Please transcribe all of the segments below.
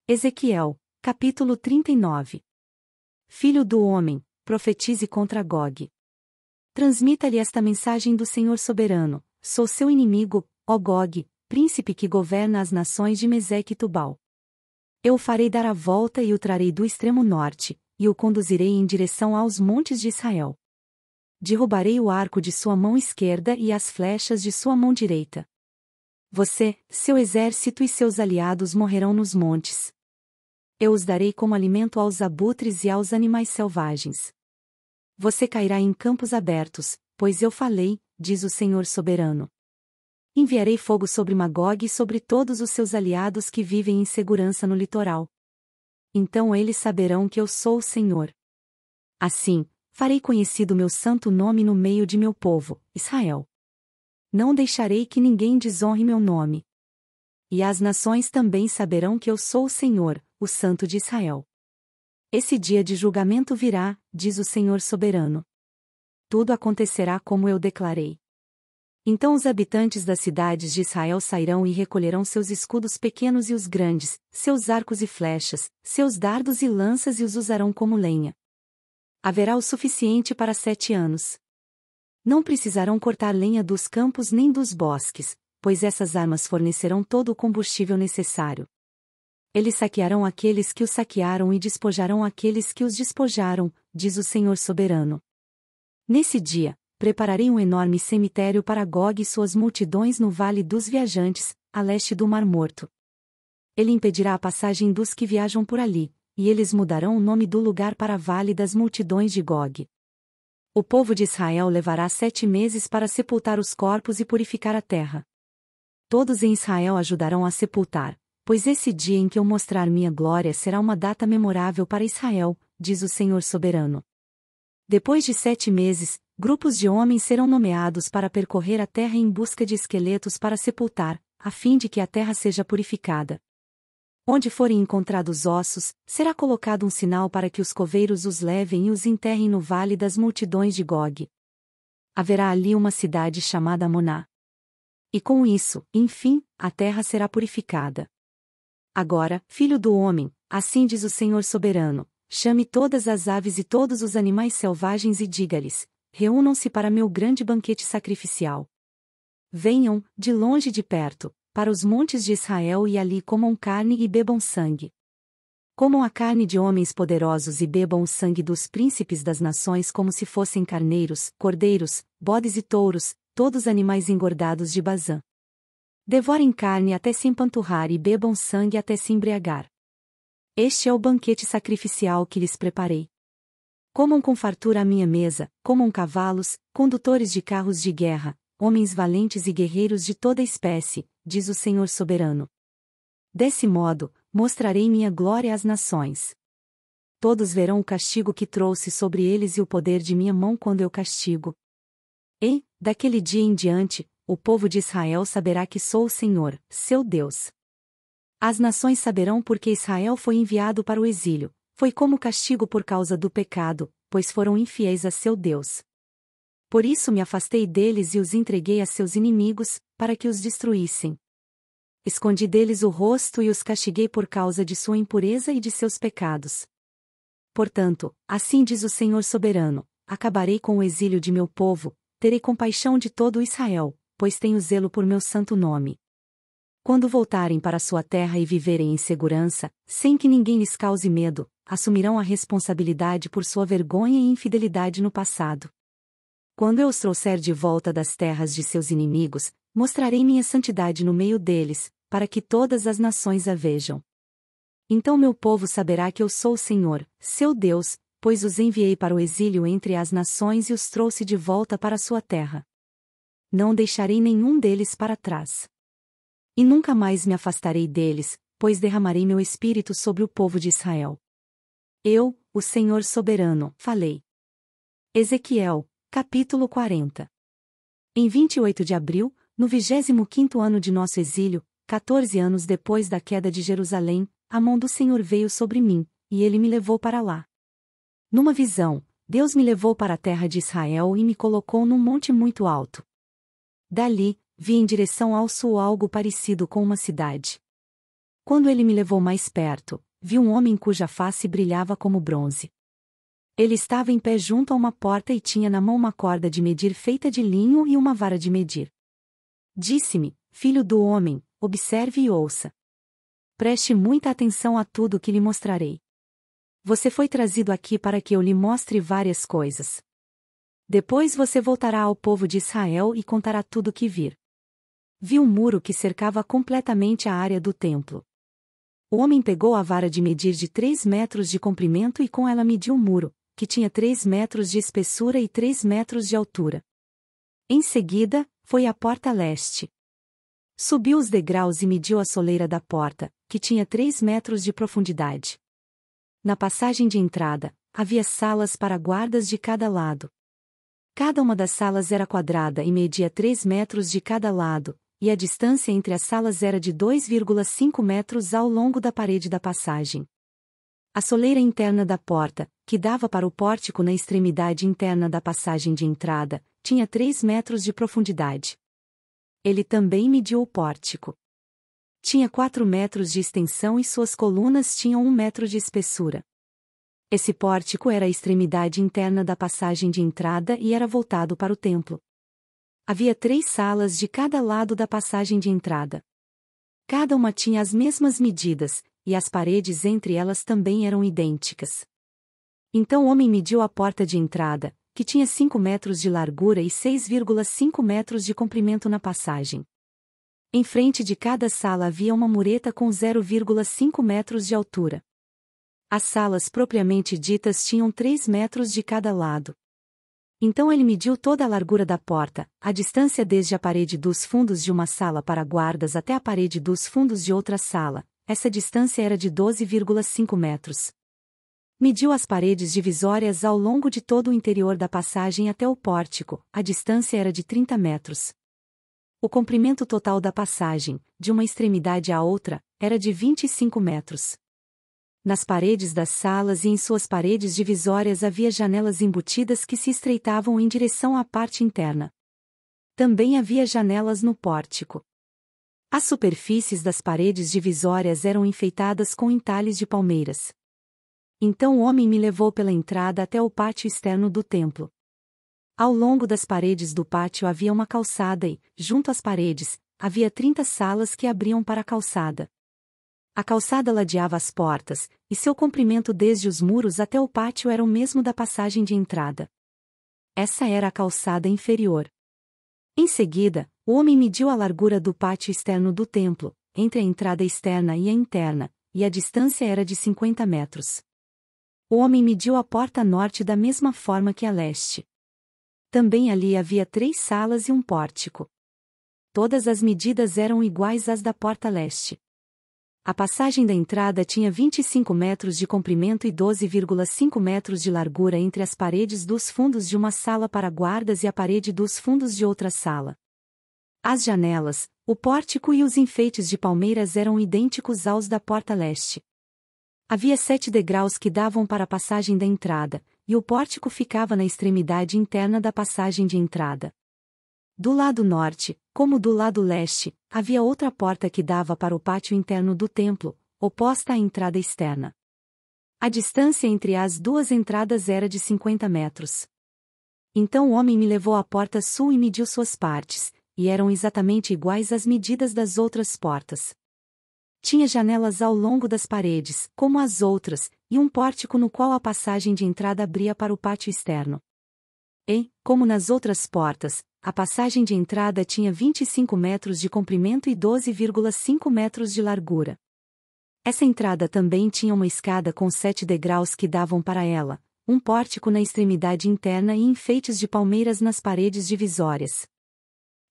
Ezequiel, capítulo 39. Filho do homem, profetize contra Gog. Transmita-lhe esta mensagem do Senhor soberano: sou seu inimigo, ó Gog, príncipe que governa as nações de Meseque e Tubal. Eu o farei dar a volta e o trarei do extremo norte, e o conduzirei em direção aos montes de Israel. Derrubarei o arco de sua mão esquerda e as flechas de sua mão direita. Você, seu exército e seus aliados morrerão nos montes. Eu os darei como alimento aos abutres e aos animais selvagens. Você cairá em campos abertos, pois eu falei, diz o Senhor soberano. Enviarei fogo sobre Magog e sobre todos os seus aliados que vivem em segurança no litoral. Então eles saberão que eu sou o Senhor. Assim, farei conhecido meu santo nome no meio de meu povo, Israel. Não deixarei que ninguém desonre meu nome. E as nações também saberão que eu sou o Senhor, o Santo de Israel. Esse dia de julgamento virá, diz o Senhor soberano. Tudo acontecerá como eu declarei. Então os habitantes das cidades de Israel sairão e recolherão seus escudos pequenos e os grandes, seus arcos e flechas, seus dardos e lanças e os usarão como lenha. Haverá o suficiente para 7 anos. Não precisarão cortar lenha dos campos nem dos bosques, pois essas armas fornecerão todo o combustível necessário. Eles saquearão aqueles que os saquearam e despojarão aqueles que os despojaram, diz o Senhor soberano. Nesse dia, prepararei um enorme cemitério para Gog e suas multidões no Vale dos Viajantes, a leste do Mar Morto. Ele impedirá a passagem dos que viajam por ali, e eles mudarão o nome do lugar para Vale das Multidões de Gog. O povo de Israel levará 7 meses para sepultar os corpos e purificar a terra. Todos em Israel ajudarão a sepultar, pois esse dia em que eu mostrar minha glória será uma data memorável para Israel, diz o Senhor soberano. Depois de 7 meses, grupos de homens serão nomeados para percorrer a terra em busca de esqueletos para sepultar, a fim de que a terra seja purificada. Onde forem encontrados ossos, será colocado um sinal para que os coveiros os levem e os enterrem no Vale das Multidões de Gog. Haverá ali uma cidade chamada Moná. E com isso, enfim, a terra será purificada. Agora, filho do homem, assim diz o Senhor soberano, chame todas as aves e todos os animais selvagens e diga-lhes: reúnam-se para meu grande banquete sacrificial. Venham, de longe e de perto, para os montes de Israel e ali comam carne e bebam sangue. Comam a carne de homens poderosos e bebam o sangue dos príncipes das nações como se fossem carneiros, cordeiros, bodes e touros, todos animais engordados de Bazã. Devorem carne até se empanturrar e bebam sangue até se embriagar. Este é o banquete sacrificial que lhes preparei. Comam com fartura à minha mesa, comam cavalos, condutores de carros de guerra, homens valentes e guerreiros de toda espécie, diz o Senhor soberano. Desse modo, mostrarei minha glória às nações. Todos verão o castigo que trouxe sobre eles e o poder de minha mão quando eu castigo. E, daquele dia em diante, o povo de Israel saberá que sou o Senhor, seu Deus. As nações saberão porque Israel foi enviado para o exílio, foi como castigo por causa do pecado, pois foram infiéis a seu Deus. Por isso me afastei deles e os entreguei a seus inimigos, para que os destruíssem. Escondi deles o rosto e os castiguei por causa de sua impureza e de seus pecados. Portanto, assim diz o Senhor soberano: acabarei com o exílio de meu povo, terei compaixão de todo Israel, pois tenho zelo por meu santo nome. Quando voltarem para sua terra e viverem em segurança, sem que ninguém lhes cause medo, assumirão a responsabilidade por sua vergonha e infidelidade no passado. Quando eu os trouxer de volta das terras de seus inimigos, mostrarei minha santidade no meio deles, para que todas as nações a vejam. Então meu povo saberá que eu sou o Senhor, seu Deus, pois os enviei para o exílio entre as nações e os trouxe de volta para sua terra. Não deixarei nenhum deles para trás. E nunca mais me afastarei deles, pois derramarei meu espírito sobre o povo de Israel. Eu, o Senhor soberano, falei. Ezequiel, capítulo 40. Em 28 de abril, no 25º ano de nosso exílio, 14 anos depois da queda de Jerusalém, a mão do Senhor veio sobre mim, e ele me levou para lá. Numa visão, Deus me levou para a terra de Israel e me colocou num monte muito alto. Dali, vi em direção ao sul algo parecido com uma cidade. Quando ele me levou mais perto, vi um homem cuja face brilhava como bronze. Ele estava em pé junto a uma porta e tinha na mão uma corda de medir feita de linho e uma vara de medir. Disse-me: Filho do homem, observe e ouça. Preste muita atenção a tudo o que lhe mostrarei. Você foi trazido aqui para que eu lhe mostre várias coisas. Depois você voltará ao povo de Israel e contará tudo o que vir. Vi um muro que cercava completamente a área do templo. O homem pegou a vara de medir de 3 metros de comprimento e com ela mediu o muro, que tinha 3 metros de espessura e 3 metros de altura. Em seguida, foi à porta leste. Subiu os degraus e mediu a soleira da porta, que tinha 3 metros de profundidade. Na passagem de entrada, havia salas para guardas de cada lado. Cada uma das salas era quadrada e media 3 metros de cada lado, e a distância entre as salas era de 2,5 metros ao longo da parede da passagem. A soleira interna da porta, que dava para o pórtico na extremidade interna da passagem de entrada, tinha 3 metros de profundidade. Ele também mediu o pórtico. Tinha 4 metros de extensão e suas colunas tinham 1 metro de espessura. Esse pórtico era a extremidade interna da passagem de entrada e era voltado para o templo. Havia 3 salas de cada lado da passagem de entrada. Cada uma tinha as mesmas medidas, e as paredes entre elas também eram idênticas. Então o homem mediu a porta de entrada, que tinha 5 metros de largura e 6,5 metros de comprimento na passagem. Em frente de cada sala havia uma mureta com 0,5 metros de altura. As salas propriamente ditas tinham 3 metros de cada lado. Então ele mediu toda a largura da porta, a distância desde a parede dos fundos de uma sala para guardas até a parede dos fundos de outra sala. Essa distância era de 12,5 metros. Mediu as paredes divisórias ao longo de todo o interior da passagem até o pórtico, a distância era de 30 metros. O comprimento total da passagem, de uma extremidade à outra, era de 25 metros. Nas paredes das salas e em suas paredes divisórias havia janelas embutidas que se estreitavam em direção à parte interna. Também havia janelas no pórtico. As superfícies das paredes divisórias eram enfeitadas com entalhes de palmeiras. Então o homem me levou pela entrada até o pátio externo do templo. Ao longo das paredes do pátio havia uma calçada e, junto às paredes, havia 30 salas que abriam para a calçada. A calçada ladeava as portas, e seu comprimento desde os muros até o pátio era o mesmo da passagem de entrada. Essa era a calçada inferior. Em seguida, o homem mediu a largura do pátio externo do templo, entre a entrada externa e a interna, e a distância era de 50 metros. O homem mediu a porta norte da mesma forma que a leste. Também ali havia 3 salas e um pórtico. Todas as medidas eram iguais às da porta leste. A passagem da entrada tinha 25 metros de comprimento e 12,5 metros de largura entre as paredes dos fundos de uma sala para guardas e a parede dos fundos de outra sala. As janelas, o pórtico e os enfeites de palmeiras eram idênticos aos da porta leste. Havia 7 degraus que davam para a passagem da entrada, e o pórtico ficava na extremidade interna da passagem de entrada. Do lado norte, como do lado leste, havia outra porta que dava para o pátio interno do templo, oposta à entrada externa. A distância entre as duas entradas era de 50 metros. Então o homem me levou à porta sul e mediu suas partes, e eram exatamente iguais às medidas das outras portas. Tinha janelas ao longo das paredes, como as outras, e um pórtico no qual a passagem de entrada abria para o pátio externo. E, como nas outras portas, a passagem de entrada tinha 25 metros de comprimento e 12,5 metros de largura. Essa entrada também tinha uma escada com 7 degraus que davam para ela, um pórtico na extremidade interna e enfeites de palmeiras nas paredes divisórias.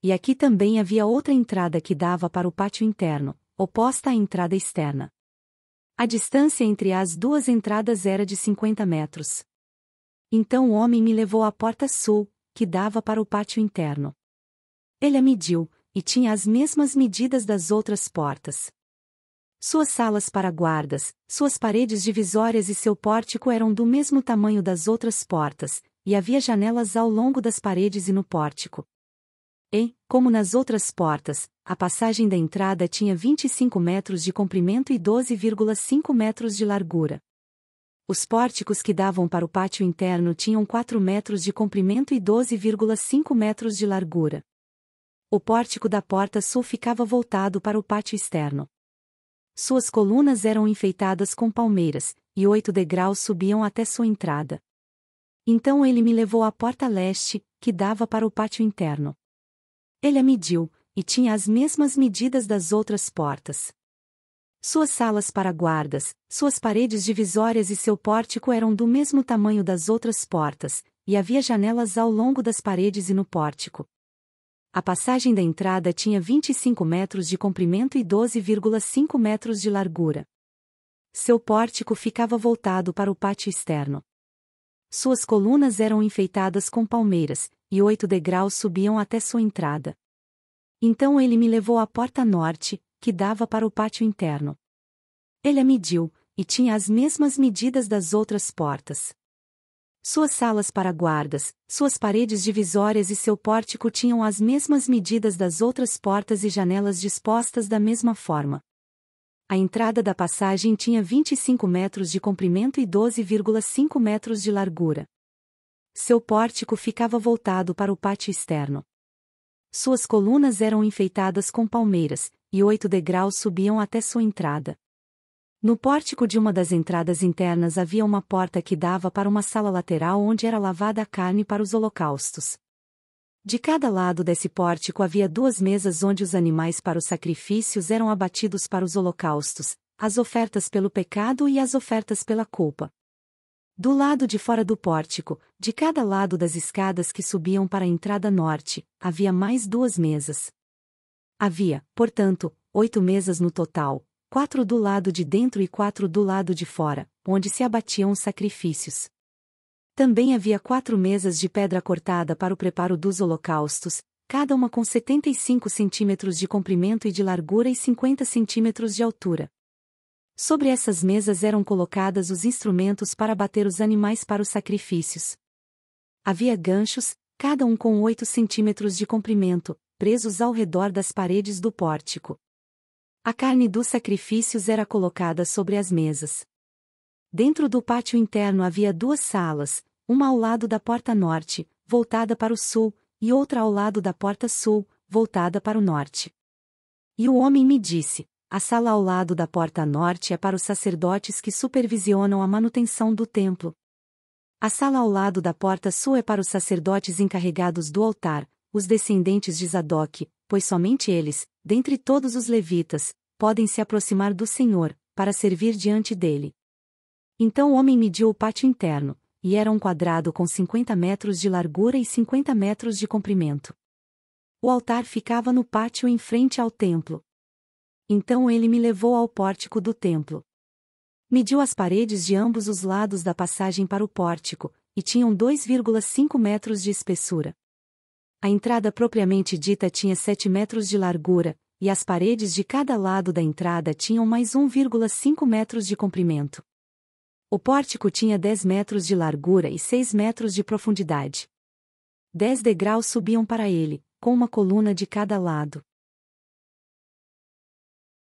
E aqui também havia outra entrada que dava para o pátio interno, oposta à entrada externa. A distância entre as duas entradas era de 50 metros. Então o homem me levou à porta sul, que dava para o pátio interno. Ele a mediu, e tinha as mesmas medidas das outras portas. Suas salas para guardas, suas paredes divisórias e seu pórtico eram do mesmo tamanho das outras portas, e havia janelas ao longo das paredes e no pórtico. E, como nas outras portas, a passagem da entrada tinha 25 metros de comprimento e 12,5 metros de largura. Os pórticos que davam para o pátio interno tinham 4 metros de comprimento e 12,5 metros de largura. O pórtico da porta sul ficava voltado para o pátio externo. Suas colunas eram enfeitadas com palmeiras, e 8 degraus subiam até sua entrada. Então ele me levou à porta leste, que dava para o pátio interno. Ele a mediu, e tinha as mesmas medidas das outras portas. Suas salas para guardas, suas paredes divisórias e seu pórtico eram do mesmo tamanho das outras portas, e havia janelas ao longo das paredes e no pórtico. A passagem da entrada tinha 25 metros de comprimento e 12,5 metros de largura. Seu pórtico ficava voltado para o pátio externo. Suas colunas eram enfeitadas com palmeiras, e 8 degraus subiam até sua entrada. Então ele me levou à porta norte, que dava para o pátio interno. Ele a mediu, e tinha as mesmas medidas das outras portas. Suas salas para guardas, suas paredes divisórias e seu pórtico tinham as mesmas medidas das outras portas e janelas dispostas da mesma forma. A entrada da passagem tinha 25 metros de comprimento e 12,5 metros de largura. Seu pórtico ficava voltado para o pátio externo. Suas colunas eram enfeitadas com palmeiras, e 8 degraus subiam até sua entrada. No pórtico de uma das entradas internas havia uma porta que dava para uma sala lateral onde era lavada a carne para os holocaustos. De cada lado desse pórtico havia 2 mesas onde os animais para os sacrifícios eram abatidos para os holocaustos, as ofertas pelo pecado e as ofertas pela culpa. Do lado de fora do pórtico, de cada lado das escadas que subiam para a entrada norte, havia mais 2 mesas. Havia, portanto, 8 mesas no total, 4 do lado de dentro e 4 do lado de fora, onde se abatiam os sacrifícios. Também havia 4 mesas de pedra cortada para o preparo dos holocaustos, cada uma com 75 centímetros de comprimento e de largura e 50 centímetros de altura. Sobre essas mesas eram colocadas os instrumentos para bater os animais para os sacrifícios. Havia ganchos, cada um com 8 centímetros de comprimento, presos ao redor das paredes do pórtico. A carne dos sacrifícios era colocada sobre as mesas. Dentro do pátio interno havia 2 salas, uma ao lado da porta norte, voltada para o sul, e outra ao lado da porta sul, voltada para o norte. E o homem me disse: a sala ao lado da porta norte é para os sacerdotes que supervisionam a manutenção do templo. A sala ao lado da porta sul é para os sacerdotes encarregados do altar, os descendentes de Zadoque, pois somente eles, dentre todos os levitas, podem se aproximar do Senhor, para servir diante dele. Então o homem mediu o pátio interno, e era um quadrado com 50 metros de largura e 50 metros de comprimento. O altar ficava no pátio em frente ao templo. Então ele me levou ao pórtico do templo. Mediu as paredes de ambos os lados da passagem para o pórtico, e tinham 2,5 metros de espessura. A entrada propriamente dita tinha 7 metros de largura, e as paredes de cada lado da entrada tinham mais 1,5 metros de comprimento. O pórtico tinha 10 metros de largura e 6 metros de profundidade. 10 degraus subiam para ele, com uma coluna de cada lado.